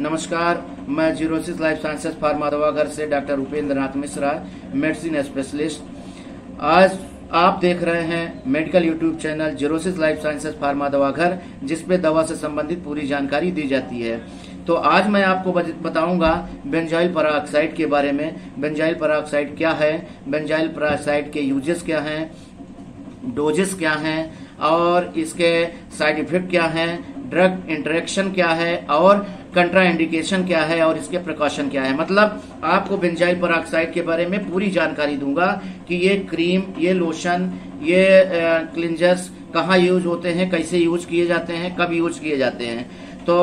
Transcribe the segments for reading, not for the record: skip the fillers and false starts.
नमस्कार, मैं Zerosis life sciences pharma Dawaghar से doctor Upendra Nath Mishra, medicine specialist. आज आप देख रहे हैं medical YouTube channel Zerosis life sciences pharma Dawaghar, जिसपे दवा से संबंधित पूरी जानकारी दी जाती है। तो आज मैं आपको बताऊंगा बेंजाइल पेरोक्साइड के बारे में। बेंजाइल पेरोक्साइड क्या है, बेंजाइल पेरोक्साइड के यूजेस क्या हैं, डोजेस क्या हैं और इसके साइड इफेक्ट क्या हैं, ड्रग इंटरेक्शन क्या है और कंट्रा इंडिकेशन क्या है और इसके प्रिकॉशन क्या है। मतलब आपको बेंजाइल पेरोक्साइड के बारे में पूरी जानकारी दूंगा कि ये क्रीम, ये लोशन, ये क्लिंजर्स कहाँ यूज होते हैं, कैसे यूज किए जाते हैं, कब यूज किए जाते हैं। तो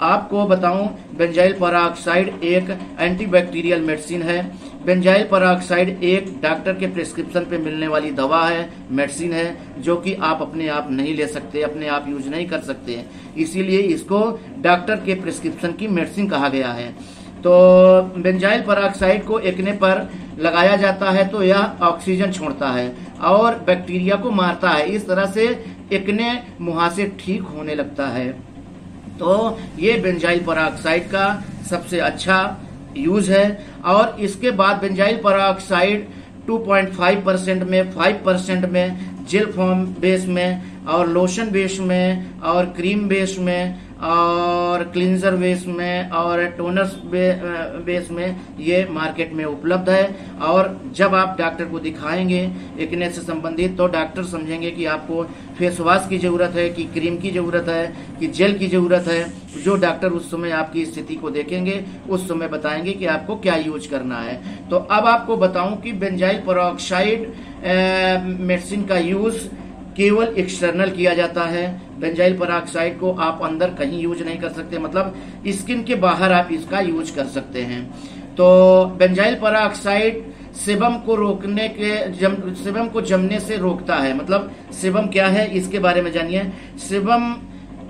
आपको बताऊं, बेंजाइल पेरोक्साइड एक एंटीबैक्टीरियल मेडिसिन है। बेंजाइल पेरोक्साइड एक डॉक्टर के प्रिस्क्रिप्शन पे मिलने वाली दवा है, मेडिसिन है, जो कि आप अपने आप नहीं ले सकते, अपने आप यूज नहीं कर सकते। इसीलिए इसको डॉक्टर के प्रिस्क्रिप्शन की मेडिसिन कहा गया है। तो बेंजाइल पेरोक्साइड को एक्ने पर लगाया जाता है तो यह ऑक्सीजन छोड़ता है और बैक्टीरिया को मारता है। इस तरह से एक्ने मुहासे ठीक होने लगता है। तो ये बेंजाइल पेरोक्साइड का सबसे अच्छा यूज है। और इसके बाद बेंजाइल पेरोक्साइड 2.5% में, 5% में, जेल फॉर्म बेस में और लोशन बेस में और क्रीम बेस में और क्लींजर बेस में और टोनर्स बेस में ये मार्केट में उपलब्ध है। और जब आप डॉक्टर को दिखाएंगे एक्ने से संबंधित, तो डॉक्टर समझेंगे कि आपको फेस वॉश की जरूरत है, कि क्रीम की जरूरत है, कि जेल की जरूरत है। जो डॉक्टर उस समय आपकी स्थिति को देखेंगे उस समय बताएंगे कि आपको क्या यूज करना है। तो अब आपको बताऊं कि बेंजाइल पेरोक्साइड मेडिसिन का यूज केवल एक्सटर्नल किया जाता है। बेंजाइल पेरोक्साइड को आप अंदर कहीं यूज नहीं कर सकते, मतलब स्किन के बाहर आप इसका यूज कर सकते हैं। तो बेंजाइल पेरोक्साइड सेबम को रोकने के सेबम को जमने से रोकता है। मतलब सेबम क्या है इसके बारे में जानिए। सेबम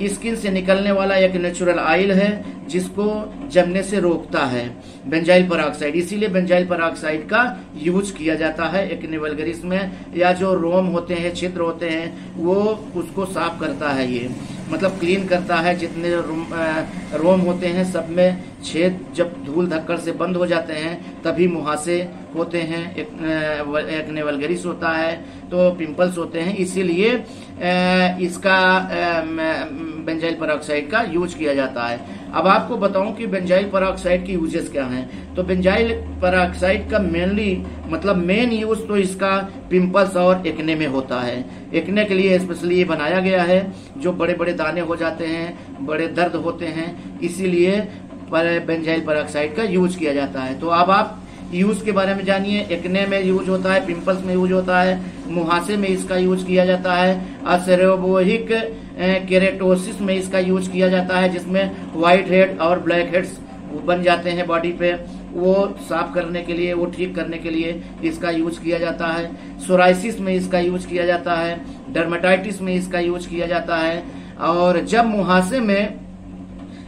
स्किन से निकलने वाला एक नेचुरल ऑयल है जिसको जमने से रोकता है बेंजाइल पेरोक्साइड। इसीलिए बेंजाइल पेरोक्साइड का यूज किया जाता है एक्ने वल्गरिस में, या जो रोम होते हैं, छिद्र होते हैं, वो उसको साफ करता है। ये मतलब क्लीन करता है। जितने रोम होते हैं सब में छेद जब धूल धक्कड़ से बंद हो जाते हैं तभी मुहासे होते हैं, एक्ने वल्गरिस होता है, तो पिंपल्स होते हैं। इसीलिए इसका बेंजाइल पेरोक्साइड का यूज किया जाता है। अब आपको बताऊं कि बेंजाइल पेरोक्साइड की यूजेस क्या हैं। तो बेंजाइल पेरोक्साइड का मेन यूज तो इसका पिंपल्स और एक्ने में होता है। एक्ने के लिए स्पेशली ये बनाया गया है, जो बड़े बड़े दाने हो जाते हैं, बड़े दर्द होते हैं, इसीलिए बेंजाइल पेरोक्साइड का यूज किया जाता है। तो अब आप यूज के बारे में जानिए। एक्ने में यूज होता है, पिंपल्स में यूज होता है, मुहासे में इसका यूज किया जाता है, सेरेब्रोइक केरेटोसिस में इसका यूज किया जाता है, जिसमें व्हाइट हेड और ब्लैक हेड्स बन जाते हैं बॉडी पे, वो साफ करने के लिए, वो ठीक करने के लिए इसका यूज किया जाता है। सोराइसिस में इसका यूज किया जाता है, डर्मेटाइटिस में इसका यूज किया जाता है। और जब मुहासे में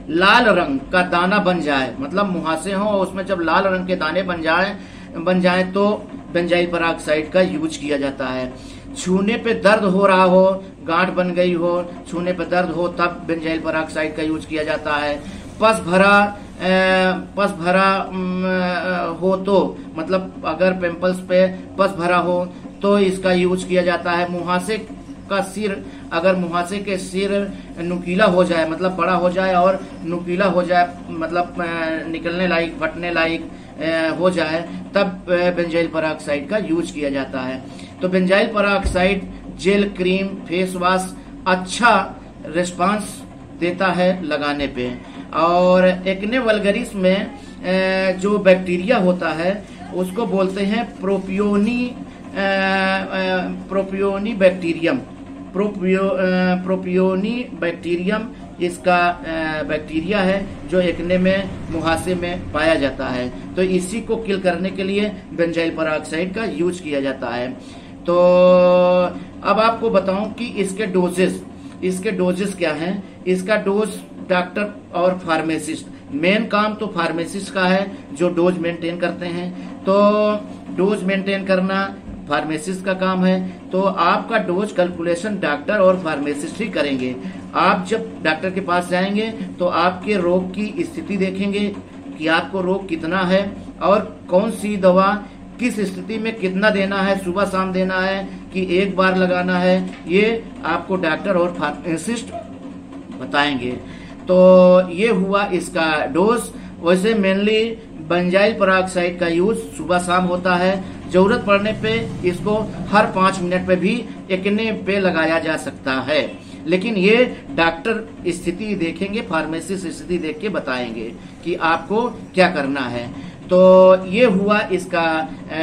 लाल रंग का दाना बन जाए, मतलब मुहासे हो और उसमें जब लाल रंग के दाने बन जाए तो बेंजाइल पेरोक्साइड का यूज किया जाता है। छूने पे दर्द हो रहा हो, गांठ बन गई हो, छूने पे दर्द हो, तब बेंजाइल पेरोक्साइड का यूज किया जाता है। पस भरा हो तो, मतलब अगर पिंपल्स पे पस भरा हो तो इसका यूज किया जाता है। मुहासे का सिर, अगर मुहासे के सिर नुकीला हो जाए, मतलब बड़ा हो जाए और नुकीला हो जाए, मतलब निकलने लायक, फटने लायक हो जाए, तब बेंजाइल पेरोक्साइड का यूज किया जाता है। तो benzyl peroxide gel, cream, face wash अच्छा रिस्पांस देता है लगाने पे। और एक्ने वल्गरिस में जो बैक्टीरिया होता है उसको बोलते हैं प्रोपियोनी बैक्टीरियम। प्रोपियोनी बैक्टीरियम इसका बैक्टीरिया है जो एक्ने में, मुहासे में पाया जाता है। तो इसी को किल करने के लिए बेंजाइल पेरोक्साइड का यूज किया जाता है। तो अब आपको बताऊं कि इसके डोजेस क्या हैं। इसका डोज डॉक्टर और फार्मासिस्ट, मेन काम तो फार्मासिस्ट का है जो डोज मेंटेन करते हैं। तो डोज मेंटेन करना, फार्मेसिस्ट का काम है। तो आपका डोज कैलकुलेशन डॉक्टर और फार्मेसिस्ट ही करेंगे। आप जब डॉक्टर के पास जाएंगे तो आपके रोग की स्थिति देखेंगे कि आपको रोग कितना है और कौन सी दवा किस स्थिति में कितना देना है, सुबह शाम देना है कि एक बार लगाना है, ये आपको डॉक्टर और फार्मासिस्ट बताएंगे। तो ये हुआ इसका डोज। वैसे मेनली बेंजाइल पेरोक्साइड का यूज सुबह शाम होता है। जरूरत पड़ने पे इसको हर 5 मिनट पे भी एकने पे लगाया जा सकता है, लेकिन ये डॉक्टर स्थिति देखेंगे, फार्मेसिस्ट स्थिति देख के बताएंगे कि आपको क्या करना है। तो ये हुआ इसका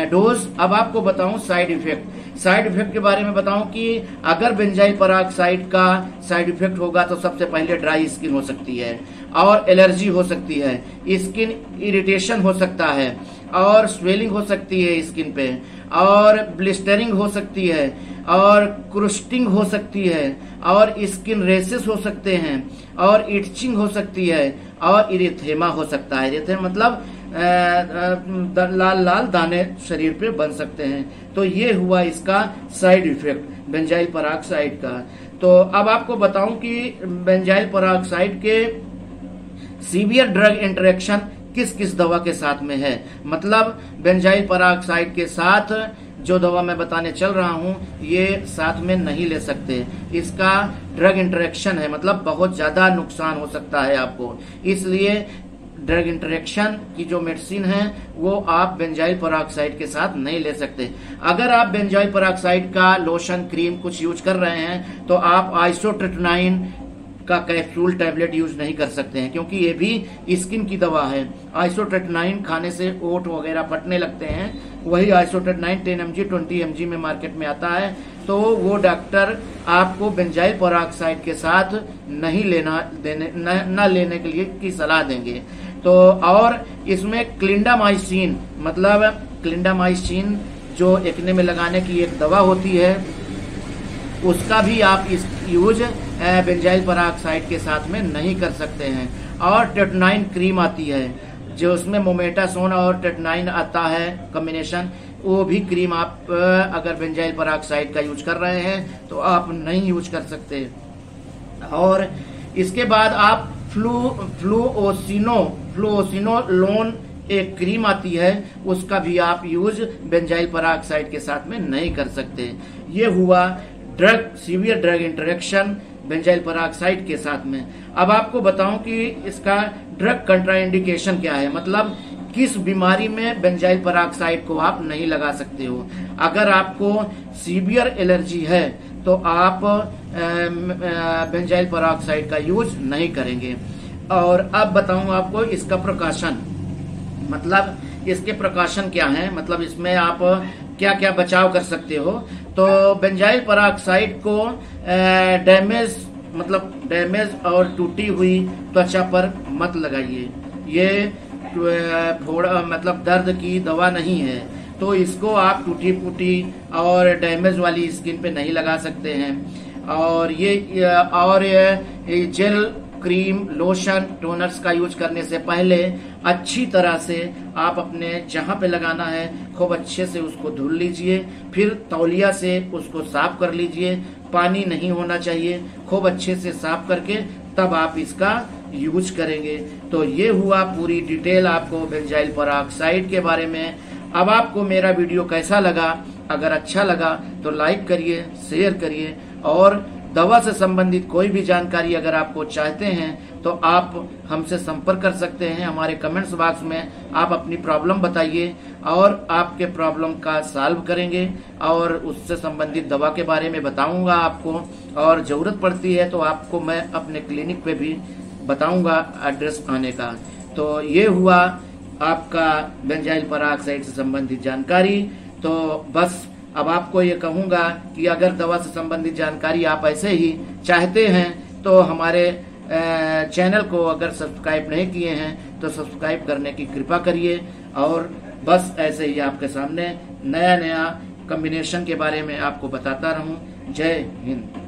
डोज। अब आपको बताऊं साइड इफेक्ट। साइड इफेक्ट के बारे में बताऊं कि अगर बेंजाइल पेरोक्साइड का साइड इफेक्ट होगा तो सबसे पहले ड्राई स्किन हो सकती है और एलर्जी हो सकती है, स्किन इरिटेशन हो सकता है और स्वेलिंग हो सकती है स्किन पे, और ब्लिस्टरिंग हो सकती है और क्रुस्टिंग हो सकती है और स्किन रेसेस हो सकते हैं और इचिंग हो सकती है और इरिथेमा हो सकता है। इरिथेमा मतलब लाल लाल दाने शरीर पे बन सकते हैं। तो ये हुआ इसका साइड इफेक्ट बेंजाइल पेरोक्साइड का। तो अब आपको बताऊं कि बेंजाइल पेरोक्साइड के सीवियर ड्रग इंटरेक्शन किस किस दवा के साथ में है। मतलब बेंजाइल पेरोक्साइड के साथ जो दवा मैं बताने चल रहा हूं ये साथ में नहीं ले सकते। इसका ड्रग इंटरेक्शन है, मतलब बहुत ज्यादा नुकसान हो सकता है आपको। इसलिए ड्रग इंटरेक्शन की जो मेडिसिन है वो आप बेंजाइल पेरोक्साइड के साथ नहीं ले सकते। अगर आप बेंजाइल पेरोक्साइड का लोशन, क्रीम कुछ यूज कर रहे हैं तो आप आइसोट्रेटिनाइन का कैप्सूल टैबलेट यूज नहीं कर सकते हैं, क्योंकि ये भी स्किन की दवा है। आइसोट्रेटिनाइन खाने से ओठ वगैरह फटने लगते हैं। वही आइसोट्रेटिनाइन 10 mg 20 mg में मार्केट में आता है। तो वो डॉक्टर आपको बेंजाइल पेरोक्साइड के साथ नहीं न लेने के लिए की सलाह देंगे। तो और इसमें क्लिंडामाइसिन, मतलब क्लिंडामाइसिन जो एक्ने में लगाने की एक दवा होती है, उसका भी आप इस यूज बेंजाइल पेरोक्साइड के साथ में नहीं कर सकते हैं। और टेटनाइन क्रीम आती है जो उसमें मोमेटासोन और टेटनाइन आता है कॉम्बिनेशन, वो भी क्रीम आप अगर बेंजाइल पेरोक्साइड का यूज कर रहे हैं तो आप नहीं यूज कर सकते। और इसके बाद आप फ्लूओसिनोलोन एक क्रीम आती है, उसका भी आप यूज बेंजाइल पेरोक्साइड के साथ में नहीं कर सकते। ये हुआ severe drug interaction benzyl peroxide के साथ में। अब आपको बताऊं कि इसका ड्रग कंट्राइंडिकेशन क्या है, मतलब किस बीमारी में बेंजाइल पेरोक्साइड को आप नहीं लगा सकते हो। अगर आपको सीवियर एलर्जी है तो आप बेंजाइल पेरोक्साइड का यूज नहीं करेंगे। और अब बताऊं आपको इसका प्रकाशन, मतलब इसके प्रकाशन क्या है, मतलब इसमें आप क्या क्या बचाव कर सकते हो। तो बेंजाइल पेरोक्साइड को डैमेज और टूटी हुई त्वचा पर मत लगाइए। ये थोड़ा मतलब दर्द की दवा नहीं है, तो इसको आप टूटी फूटी और डैमेज वाली स्किन पे नहीं लगा सकते हैं। और ये जेल, क्रीम, लोशन, टोनर्स का यूज करने से पहले अच्छी तरह से आप अपने जहां पे लगाना है खूब अच्छे से उसको धुल लीजिए, फिर तौलिया से उसको साफ कर लीजिए। पानी नहीं होना चाहिए, खूब अच्छे से साफ करके तब आप इसका यूज करेंगे। तो ये हुआ पूरी डिटेल आपको बेंजाइल पेरोक्साइड के बारे में। अब आपको मेरा वीडियो कैसा लगा? अगर अच्छा लगा तो लाइक करिए, शेयर करिए, और दवा से संबंधित कोई भी जानकारी अगर आपको चाहते हैं तो आप हमसे संपर्क कर सकते हैं। हमारे कमेंट्स बॉक्स में आप अपनी प्रॉब्लम बताइए और आपके प्रॉब्लम का सॉल्व करेंगे और उससे संबंधित दवा के बारे में बताऊंगा आपको। और जरूरत पड़ती है तो आपको मैं अपने क्लिनिक पे भी बताऊंगा एड्रेस आने का। तो ये हुआ आपका बेंजाइल पेरोक्साइड से संबंधित जानकारी। तो बस अब आपको ये कहूंगा कि अगर दवा से संबंधित जानकारी आप ऐसे ही चाहते हैं तो हमारे चैनल को अगर सब्सक्राइब नहीं किए हैं तो सब्सक्राइब करने की कृपा करिए। और बस ऐसे ही आपके सामने नया नया कॉम्बिनेशन के बारे में आपको बताता रहूं। जय हिंद।